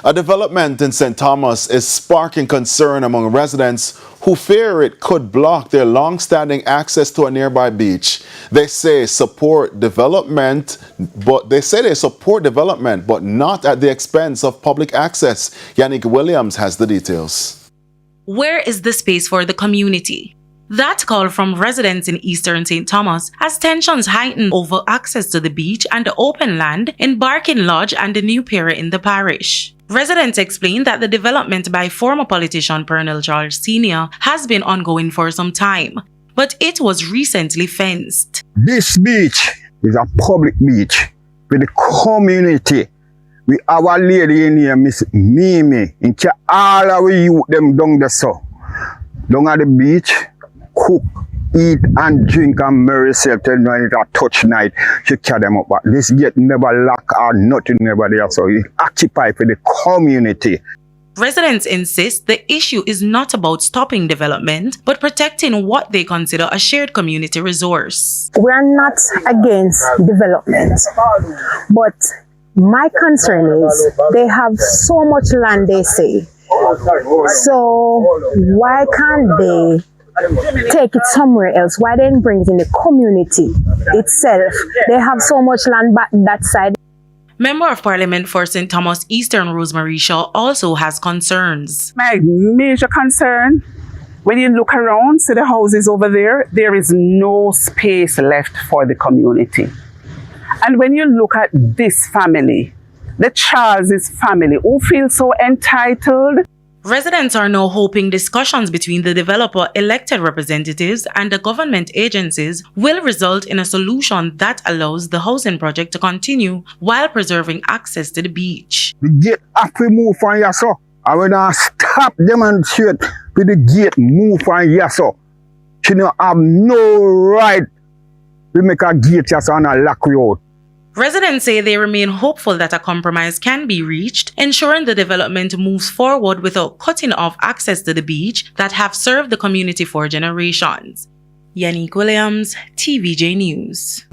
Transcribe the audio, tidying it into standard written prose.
A development in St. Thomas is sparking concern among residents who fear it could block their long-standing access to a nearby beach. They say support development, but not at the expense of public access. Yannick Williams has the details. Where is the space for the community? That call from residents in eastern St. Thomas as tensions heighten over access to the beach and the open land in Barking Lodge and the new pier in the parish. Residents explain that the development by former politician Pernell Charles Sr. has been ongoing for some time, but it was recently fenced. This beach is a public beach with the community. We have a lady in here, Miss Mimi, in all our youth them down the so. Down at the beach, cook, eat and drink and marry yourself till when it's a touch night, she carry them up. But this gate never lock or nothing never there, so it occupy for the community. Residents insist the issue is not about stopping development, but protecting what they consider a shared community resource. We are not against development, but my concern is they have so much land, they say. So why can't they take it somewhere else? Why didn't bring it in the community itself? They have so much land back that side. Member of Parliament for St. Thomas Eastern Rosemary Shaw also has concerns. My major concern, when you look around, see the houses over there, there is no space left for the community. And when you look at this family, the Charles' family, who feels so entitled. Residents are now hoping discussions between the developer elected representatives and the government agencies will result in a solution that allows the housing project to continue while preserving access to the beach. The gate have to move from here, so. I will not stop demonstrate with the gate move from here, so. She don't have no right to make a gate just on a lock road. Residents say they remain hopeful that a compromise can be reached, ensuring the development moves forward without cutting off access to the beach that have served the community for generations. Yannick Williams, TVJ News.